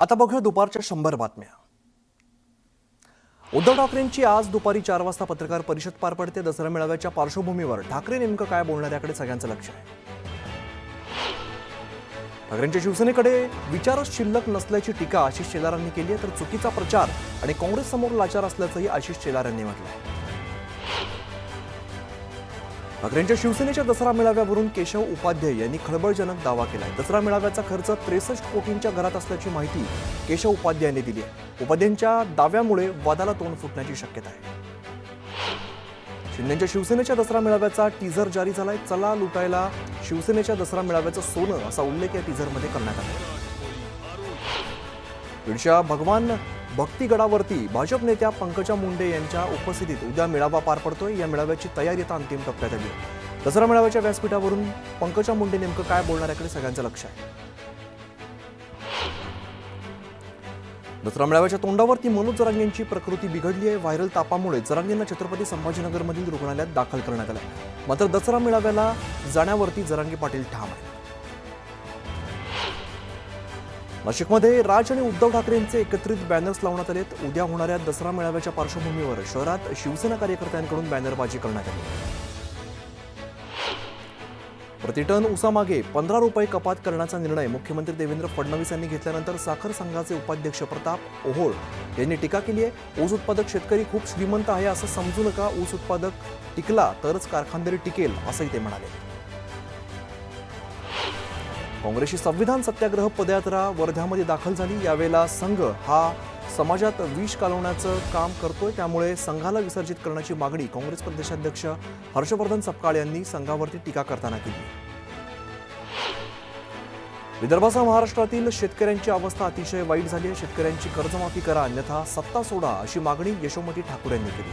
आता बघूया दुपारच्या 100 बातम्या। उद्धव ठाकरेंची आज दुपारी 4 वाजता पत्रकार परिषद पार पडते। दसरा मेळाव्याच्या पार्श्वभूमीवर ठाकरे नेमकं काय बोलणार याकडे सगळ्यांचं लक्ष आहे। ठाकरेंच्या शिवसेनेकडे विचारच शिल्लक नसल्याची टीका आशिष शेलारांनी केली आहे, तर चुकीचा प्रचार आणि काँग्रेस समोर लाचार असल्याचंही आशिष शेलारांनी म्हटलं आहे। ठाकरेंच्या शिवसेनेच्या दसरा मेळाव्यावरून केशव उपाध्याय यांनी खळबळजनक दावा केलाय। दसरा मेळाव्याचा खर्च 63 कोटींच्या घरात असल्याची माहिती केशव उपाध्यायांनी दिली आहे। उपाध्यायांच्या दाव्यामुळे वादाला तोंड फुटण्याची शक्यता आहे। शिंदेच्या शिवसेनेच्या दसरा मेळाव्याचा टीझर जारी झालाय। चला लुटायला शिवसेनेच्या दसरा मेळाव्याचं सोनं असा उल्लेख या टीझरमध्ये करण्यात आला। बीडच्या भगवान भक्तिगडावरती भाजप नेत्या पंकजा मुंडे यांच्या उपस्थितीत उद्या मेळावा पार पडतोय। या मेळाव्याची तयारी आता अंतिम टप्प्यात आली आहे। दसरा मेळाव्याच्या व्यासपीठावरून पंकजा मुंडे नेमकं काय बोलणार याकडे सगळ्यांचं लक्ष आहे। दसरा मेळाव्याच्या तोंडावरती मनोज जरांगे यांची प्रकृती बिघडली आहे। व्हायरल तापामुळे जरांगेंना छत्रपती संभाजीनगरमधील रुग्णालयात दाखल करण्यात आलं। मात्र दसरा मेळाव्याला जाण्यावरती जरांगे पाटील ठाम आहेत। नाशिकमध्ये राज आणि उद्धव ठाकरेंचे एकत्रित बॅनर्स लावण्यात आलेत। उद्या होणाऱ्या दसरा मेळाव्याच्या पार्श्वभूमीवर शहरात शिवसेना कार्यकर्त्यांकडून बॅनरबाजी करण्यात आली। प्रतिटन ऊसामागे 15 रुपये कपात करण्याचा निर्णय मुख्यमंत्री देवेंद्र फडणवीस यांनी घेतल्यानंतर साखर संघाचे उपाध्यक्ष प्रताप ओहोळ यांनी टीका केली आहे। ऊस उत्पादक शेतकरी खूप श्रीमंत आहे असं समजू नका। ऊस उत्पादक टिकला तरच कारखानदारी टिकेल असंही ते म्हणाले। काँग्रेसची संविधान सत्याग्रह पदयात्रा वर्ध्यामध्ये दाखल झाली। यावेळेला संघ हा समाजात विष कालवण्याचं काम करतोय, त्यामुळे संघाला विसर्जित करण्याची मागणी काँग्रेस प्रदेशाध्यक्ष हर्षवर्धन सपकाळ यांनी संघावरती टीका करताना केली। विदर्भासह महाराष्ट्रातील शेतकऱ्यांची अवस्था अतिशय वाईट झाली आहे। शेतकऱ्यांची कर्जमाफी करा अन्यथा सत्ता सोडा अशी मागणी यशोमती ठाकूर यांनी केली।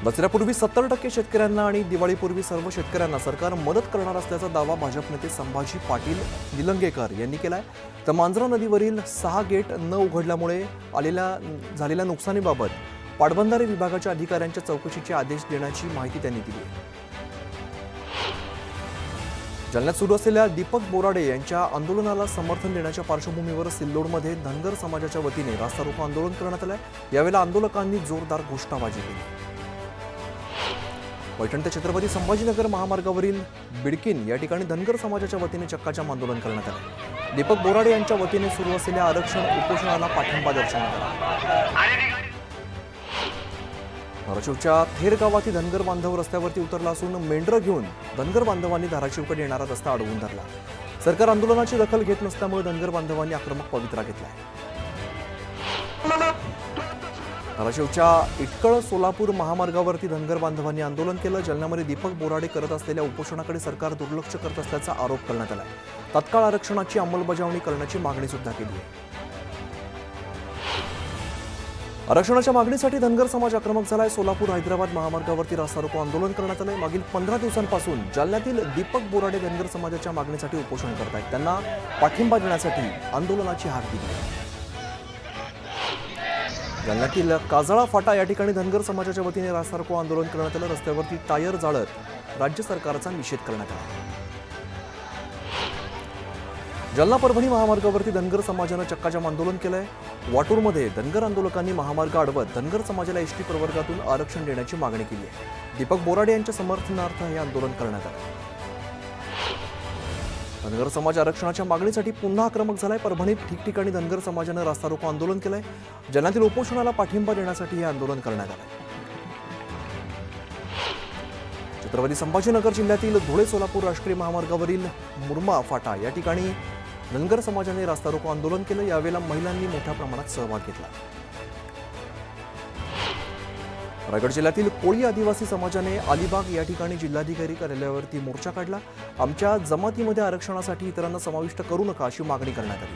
दसऱ्यापूर्वी 70% शेतकऱ्यांना आणि दिवाळीपूर्वी सर्व शेतकऱ्यांना सरकार मदत करणार असल्याचा दावा भाजप नेते संभाजी पाटील निलंगेकर यांनी केलाय। तर मांजरा नदीवरील 6 गेट न उघडल्यामुळे झालेल्या नुकसानीबाबत पाटबंधारे विभागाच्या अधिकाऱ्यांच्या चौकशीचे आदेश देण्याची माहिती त्यांनी दिली आहे। जालन्यात सुरू असलेल्या दीपक बोराडे यांच्या आंदोलनाला समर्थन देण्याच्या पार्श्वभूमीवर सिल्लोडमध्ये धनगर समाजाच्या वतीने रास्ता रोको आंदोलन करण्यात आलं। यावेळेला आंदोलकांनी जोरदार घोषणाबाजी केली। पैठण ते छत्रपती संभाजीनगर महामार्गावरील बिडकीन या ठिकाणी धनगर समाजाच्या वतीने चक्काजाम आंदोलन करण्यात आले। दीपक बोराडे यांच्या वतीने सुरू असलेल्या आरक्षण उपोषणाला पाठिंबा दर्शवण्यात आला। धाराशिवच्या थेर गावातील धनगर बांधव रस्त्यावरती उतरला असून मेंढरं घेऊन धनगर बांधवांनी धाराशिवकडे येणारा रस्ता अडवून धरला। सरकार आंदोलनाची दखल घेत नसल्यामुळे धनगर बांधवांनी आक्रमक पवित्रा घेतला। धाराशिवच्या इटकळ सोलापूर महामार्गावरती धनगर बांधवांनी आंदोलन केलं। जालन्यामध्ये दीपक बोराडे करत असलेल्या उपोषणाकडे सरकार दुर्लक्ष करत असल्याचा आरोप करण्यात आला। तत्काळ आरक्षणाची अंमलबजावणी करण्याची मागणी सुद्धा केली आहे। आरक्षणाच्या मागणीसाठी धनगर समाज आक्रमक झालाय। सोलापूर हैदराबाद महामार्गावरती रास्ता रोको आंदोलन करण्यात आलंय। मागील 15 दिवसांपासून जालन्यातील दीपक बोराडे धनगर समाजाच्या मागणीसाठी उपोषण करत आहेत। त्यांना पाठिंबा देण्यासाठी आंदोलनाची हाक दिली आहे। जालन्यातील काजळा फाटा या ठिकाणी धनगर समाजाच्या वतीने रास्ता रोको आंदोलन करण्यात आलं। रस्त्यावरती टायर जाळत राज्य सरकारचा निषेध करण्यात आला। जालना परभणी महामार्गावरती धनगर समाजानं चक्काजाम आंदोलन केलंय। वाटूरमध्ये धनगर आंदोलकांनी महामार्ग अडवत धनगर समाजाला एसटी प्रवर्गातून आरक्षण देण्याची मागणी केली आहे। दीपक बोराडे यांच्या समर्थनार्थ हे आंदोलन करण्यात आलं। धनगर समाज आरक्षणाच्या मागणीसाठी पुन्हा आक्रमक झालाय। परभणीत ठिकठिकाणी धनगर समाजानं रास्ता रोको आंदोलन केलंय। जालन्यातील उपोषणाला पाठिंबा देण्यासाठी हे आंदोलन करण्यात आलंय। छत्रपती संभाजीनगर जिल्ह्यातील धुळे सोलापूर राष्ट्रीय महामार्गावरील मुरमा फाटा या ठिकाणी धनगर समाजाने रास्ता रोको आंदोलन केलं। यावेळेला महिलांनी मोठ्या प्रमाणात सहभाग घेतला। रायगड जिल्ह्यातील कोळी आदिवासी समाजाने अलिबाग या ठिकाणी जिल्हाधिकारी कार्यालयावरती मोर्चा काढला। आमच्या जमातीमध्ये आरक्षणासाठी इतरांना समाविष्ट करू नका अशी मागणी करण्यात आली।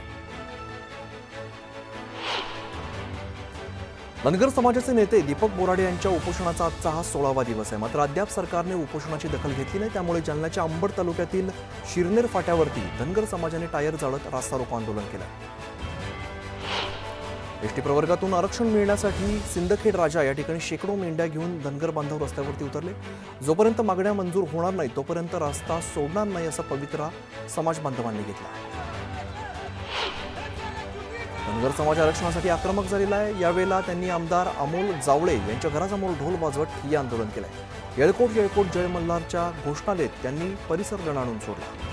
धनगर समाजाचे नेते दीपक बोराडे यांच्या उपोषणाचा आजचा हा 16वा दिवस आहे। मात्र अद्याप सरकारने उपोषणाची दखल घेतली नाही। त्यामुळे जालन्याच्या अंबड तालुक्यातील शिरनेर फाट्यावरती धनगर समाजाने टायर जाळत रास्ता रोको आंदोलन केलं। एसटी प्रवर्गातून आरक्षण मिळण्यासाठी सिंदखेड राजा या ठिकाणी शेकडो मेंढ्या घेऊन धनगर बांधव रस्त्यावरती उतरले। जोपर्यंत मागण्या मंजूर होणार नाही तोपर्यंत रस्ता सोडणार नाही असा पवित्रा समाज बांधवांनी घेतला। धनगर समाज आरक्षणासाठी आक्रमक झालेला आहे। यावेळेला त्यांनी आमदार अमोल जावळे यांच्या घरासमोर ढोल वाजवत ठिय्या आंदोलन केलंय। येळकोट येळकोट जय मल्हारच्या घोषणा देत त्यांनी परिसर रणआणून सोडला।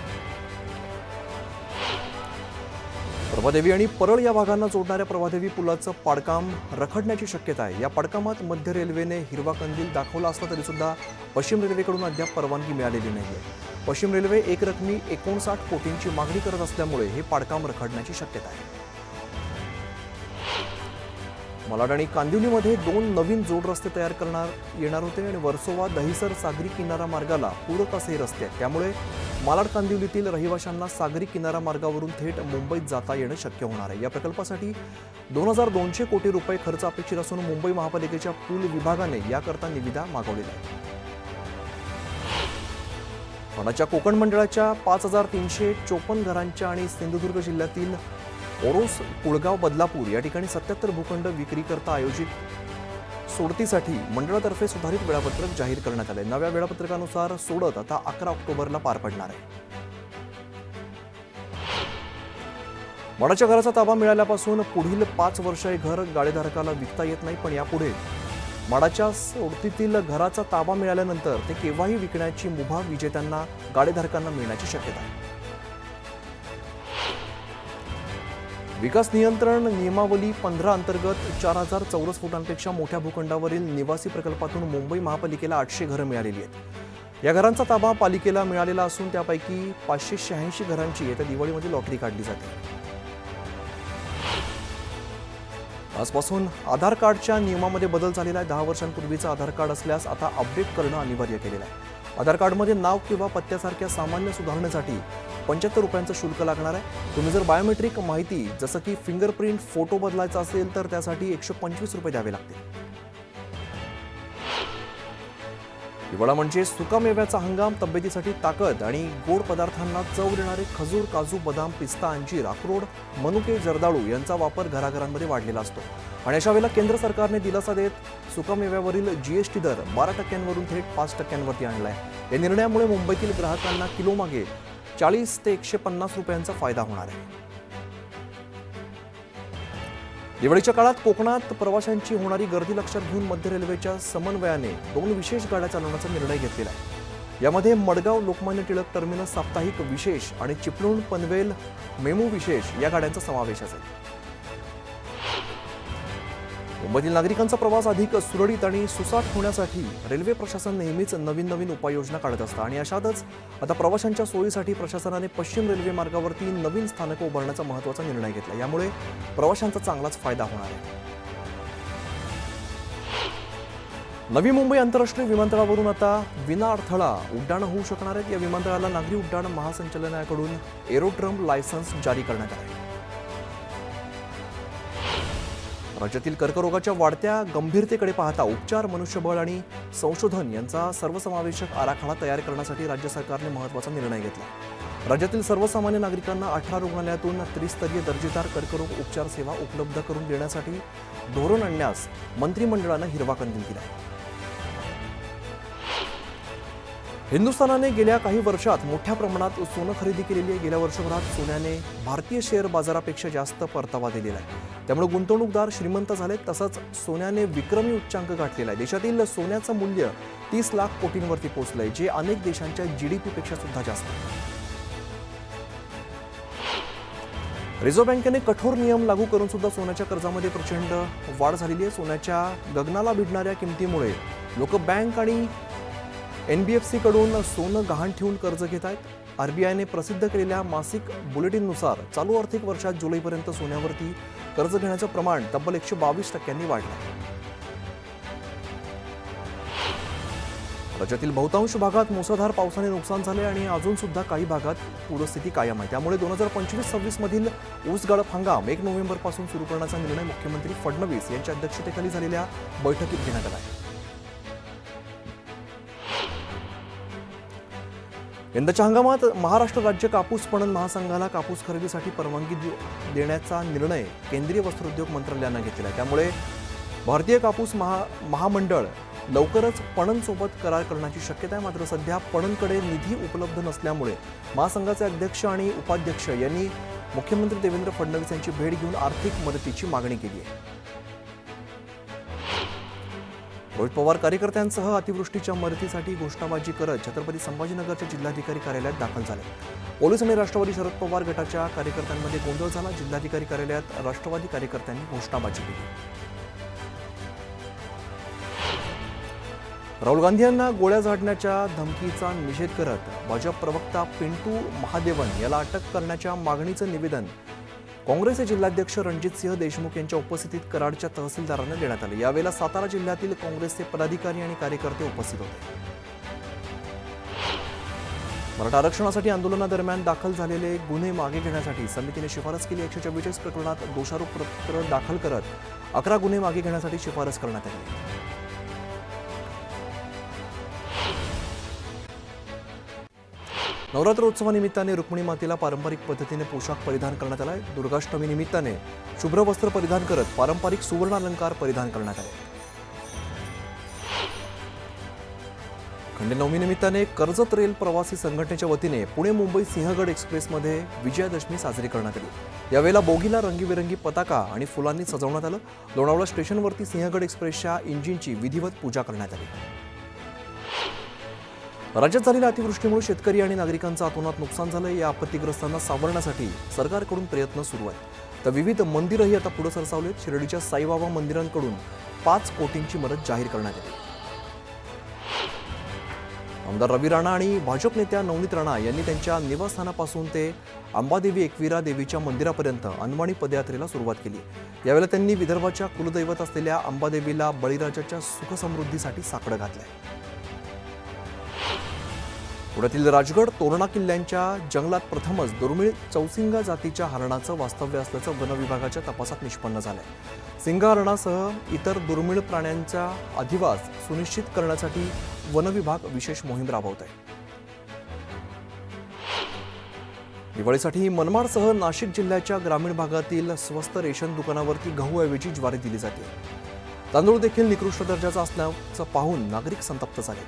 प्रभादेवी आणि परळ या भागांना जोडणाऱ्या प्रभादेवी पुलाचं पाडकाम रखडण्याची शक्यता आहे। या पाडकामात मध्य रेल्वेने हिरवा कंदील दाखवला असला तरी सुद्धा पश्चिम रेल्वेकडून अद्याप परवानगी मिळालेली नाहीये। पश्चिम रेल्वे एकरकमी 59 कोटींची मागणी करत असल्यामुळे हे पाडकाम रखडण्याची शक्यता आहे। मालाड आणि कांदिवलीमध्ये 2 नवीन जोड रस्ते तयार करणार येणार होते आणि वर्सोवा दहिसर सागरी किनारा मार्गाला पूरक असे रस्ते आहेत। त्यामुळे मालाड कांदिवलीतील रहिवाशांना सागरी किनारा मार्गावरून थेट मुंबईत जाता येणं शक्य होणार आहे। या प्रकल्पासाठी 2200 कोटी रुपये खर्च अपेक्षित असून मुंबई महापालिकेच्या पूल विभागाने याकरता निविदा मागवलेल्या आहेत। फडाच्या कोकण मंडळाच्या 5354 घरांच्या आणि सिंधुदुर्ग जिल्ह्यातील ओरोस कुळगाव बदलापूर या ठिकाणी 77 भूखंड विक्रीकरता आयोजित सोडतीसाठी मंडळातर्फे सुधारित वेळापत्रक जाहीर करण्यात आले। नव्या वेळापत्रकानुसार सोडत आता 11 ऑक्टोबरला पार पडणार आहे। माडाच्या घराचा ताबा मिळाल्यापासून पुढील 5 वर्ष हे घर गाडेधारकाला विकता येत नाही, पण यापुढे माडाच्या सोडतीतील घराचा ताबा मिळाल्यानंतर ते केव्हाही विकण्याची मुभा विजेत्यांना गाडेधारकांना मिळण्याची शक्यता आहे। विकास नियंत्रण नियमावली 15 अंतर्गत 4000 चौरस फुटांपेक्षा मोठ्या भूखंडावरील निवासी प्रकल्पातून मुंबई महापालिकेला 800 घरं मिळालेली आहेत। या घरांचा ताबा पालिकेला मिळालेला असून त्यापैकी 586 घरांची येत्या दिवाळीमध्ये लॉटरी काढली जाते। आजपासून आधार कार्डच्या नियमामध्ये बदल झालेला आहे। 10 वर्षांपूर्वीचं आधार कार्ड असल्यास आता अपडेट करणं अनिवार्य केलेलं आहे। आधार कार्डमध्ये नाव किंवा पत्त्यासारख्या सामान्य सुधारणेसाठी 75 रुपयांचं शुल्क लागणार आहे। तुम्ही जर बायोमेट्रिक माहिती जसं की फिंगरप्रिंट, फोटो बदलायचा असेल तर त्यासाठी 125 रुपये द्यावे लागतील। हिवाळा म्हणजे सुकामेव्याचा हंगाम। तब्येतीसाठी ताकद आणि गोड पदार्थांना चव देणारे खजूर, काजू, बदाम, पिस्ता, अंजीर, अक्रोड, मनुके, जर्दाळू यांचा वापर घराघरांमध्ये वाढलेला असतो आणि अशा वेळेला केंद्र सरकारने दिलासा देत सुकामेव्यावरील GST दर 12% थेट 5%वरती आणलाय। या निर्णयामुळे मुंबईतील ग्राहकांना किलोमागे 40 ते 150 रुपयांचा फायदा होणार आहे। दिवाळीच्या काळात कोकणात प्रवाशांची होणारी गर्दी लक्षात घेऊन मध्य रेल्वेच्या समन्वयाने 2 विशेष गाड्या चालवण्याचा निर्णय घेतलेला आहे। यामध्ये मडगाव लोकमान्य टिळक टर्मिनस साप्ताहिक विशेष आणि चिपळूण पनवेल मेमू विशेष या गाड्यांचा समावेश असेल। मुंबईतील नागरिकांचा प्रवास अधिक सुरळीत आणि सुसाट होण्यासाठी रेल्वे प्रशासन नेहमीच नवीन उपाययोजना काढत असतं आणि अशातच आता प्रवाशांच्या सोयीसाठी प्रशासनाने पश्चिम रेल्वे मार्गावरती नवीन स्थानकं उभारण्याचा महत्त्वाचा निर्णय घेतला। यामुळे प्रवाशांचा चांगलाच फायदा होणार आहे। नवी मुंबई आंतरराष्ट्रीय विमानतळावरून आता विना अडथळा उड्डाणं होऊ शकणार आहेत। या विमानतळाला नागरी उड्डाण महासंचालनालयाकडून एरोड्रम लायसन्स जारी करण्यात आलं आहे। राज्यातील कर्करोगाच्या वाढत्या गंभीरतेकडे पाहता उपचार, मनुष्यबळ आणि संशोधन यांचा सर्वसमावेशक आराखडा तयार करण्यासाठी राज्य सरकारने महत्त्वाचा निर्णय घेतला। राज्यातील सर्वसामान्य नागरिकांना 18 रुग्णालयातून त्रिस्तरीय दर्जेदार कर्करोग उपचार सेवा उपलब्ध करून देण्यासाठी धोरण आणण्यास मंत्रिमंडळानं हिरवा कंदील दिला आहे। हिंदुस्थानाने गेल्या काही वर्षात मोठ्या प्रमाणात सोनं खरेदी केलेली आहे। गेल्या वर्षभरात सोन्याने भारतीय शेअर बाजारापेक्षा जास्त परतावा दिलेला आहे। त्यामुळे गुंतवणूकदार श्रीमंत झालेत। तसंच सोन्याने विक्रमी उच्चांक गाठलेला आहे। देशातील सोन्याचं मूल्य 30 लाख कोटींवरती पोहोचलंय, जे अनेक देशांच्या GDP पेक्षा सुद्धा जास्त आहे। रिझर्व्ह बँकेने कठोर नियम लागू करून सुद्धा सोन्याच्या कर्जामध्ये प्रचंड वाढ झालेली आहे। सोन्याच्या गगनाला भिडणाऱ्या किमतीमुळे लोक बँक आणि NBFC कडून सोनं गहाण ठेवून कर्ज घेत आहेत। RBIने प्रसिद्ध केलेल्या मासिक बुलेटिननुसार चालू आर्थिक वर्षात जुलैपर्यंत सोन्यावरती कर्ज घेण्याचं प्रमाण तब्बल 122% वाढलं आहे। राज्यातील बहुतांश भागात मुसळधार पावसाने नुकसान झाले आणि अजून सुद्धा काही भागात पूरस्थिती कायम आहे। त्यामुळे 2025-26 मधील ऊस गाळप हंगाम 1 नोव्हेंबरपासून सुरू करण्याचा निर्णय मुख्यमंत्री फडणवीस यांच्या अध्यक्षतेखाली झालेल्या बैठकीत घेण्यात आला आहे। यंदाच्या हंगामात महाराष्ट्र राज्य कापूस पणन महासंघाला कापूस खरेदीसाठी परवानगी देण्याचा निर्णय केंद्रीय वस्त्रोद्योग मंत्रालयानं घेतला आहे। त्यामुळे भारतीय कापूस महामंडळ लवकरच पणनसोबत करार करण्याची शक्यता आहे। मात्र सध्या पणनकडे निधी उपलब्ध नसल्यामुळे महासंघाचे अध्यक्ष आणि उपाध्यक्ष यांनी मुख्यमंत्री देवेंद्र फडणवीस यांची भेट घेऊन आर्थिक मदतीची मागणी केली आहे. रोहित पवार कार्यकर्त्यांसह अतिवृष्टीच्या मदतीसाठी घोषणाबाजी करत छत्रपती संभाजीनगरच्या जिल्हाधिकारी कार्यालयात दाखल झाले. पोलीस आणि राष्ट्रवादी शरद पवार गटाच्या कार्यकर्त्यांमध्ये गोंधळ झाला. जिल्हाधिकारी कार्यालयात राष्ट्रवादी कार्यकर्त्यांनी घोषणाबाजी केली. राहुल गांधी यांना गोळ्या झाडण्याच्या धमकीचा निषेध करत भाजप प्रवक्ता पिंटू महादेवन याला अटक करण्याच्या मागणीचं निवेदन काँग्रेसचे जिल्हाध्यक्ष रणजितसिंह देशमुख यांच्या उपस्थितीत कराडच्या तहसीलदारांना देण्यात आले. यावेळेला सातारा जिल्ह्यातील काँग्रेसचे पदाधिकारी आणि कार्यकर्ते उपस्थित होते. मराठा आरक्षणासाठी आंदोलनादरम्यान दाखल झालेले गुन्हे मागे घेण्यासाठी समितीने शिफारस केली. 144 प्रकरणात दोषारोपपत्र दाखल करत 11 गुन्हे मागे घेण्यासाठी शिफारस करण्यात आली. नवरात्रोत्सवानिमित्ताने रुक्मिणी मातेला पारंपरिक पद्धतीने पोशाख परिधान करण्यात आला. दुर्गाष्टमी निमित्ताने शुभ्र वस्त्र परिधान करत पारंपरिक सुवर्ण अलंकार परिधान करण्यात आले. खंडेनवमी निमित्ताने कर्जत रेल प्रवासी संघटनेच्या वतीने पुणे मुंबई सिंहगड एक्सप्रेसमध्ये विजयादशमी साजरी करण्यात आली. यावेळेला बोगीला रंगीबेरंगी पताका आणि फुलांनी सजवण्यात आलं. लोणावळा स्टेशनवरती सिंहगड एक्सप्रेसच्या इंजिनची विधिवत पूजा करण्यात आली. राज्यात झालेल्या अतिवृष्टीमुळे शेतकरी आणि नागरिकांचं अतोनात नुकसान झालं. या आपत्तीग्रस्तांना सावरण्यासाठी सरकारकडून प्रयत्न सुरू आहेत. तर विविध मंदिरही आता पुढे सरसावलेत. शिर्डीच्या साईबाबा मंदिरांकडून 5 कोटींची मदत जाहीर करण्यात आली. आमदार रवी राणा आणि भाजप नेत्या नवनीत राणा यांनी त्यांच्या निवासस्थानापासून ते अंबादेवी एकविरा देवीच्या मंदिरापर्यंत अनवाणी पदयात्रेला सुरुवात केली. यावेळेला त्यांनी विदर्भाच्या कुलदैवत असलेल्या अंबादेवीला बळीराजाच्या सुखसमृद्धीसाठी साकडं घातलंय. पुण्यातील राजगड तोरणा किल्ल्यांच्या जंगलात प्रथमच दुर्मिळ चौसिंगा जातीच्या हरणाचं वास्तव्य असल्याचं वन विभागाच्या तपासात निष्पन्न झालंय. सिंगा हरणासह इतर दुर्मिळ प्राण्यांचा अधिवास सुनिश्चित करण्यासाठी वन विभाग विशेष मोहीम राबवत आहे. दिवाळीसाठी मनमाडसह नाशिक जिल्ह्याच्या ग्रामीण भागातील स्वस्त रेशन दुकानावरती गहूऐवजी ज्वारी दिली जाते. तांदूळ देखील निकृष्ट दर्जाचा असल्याचं पाहून नागरिक संतप्त झाले.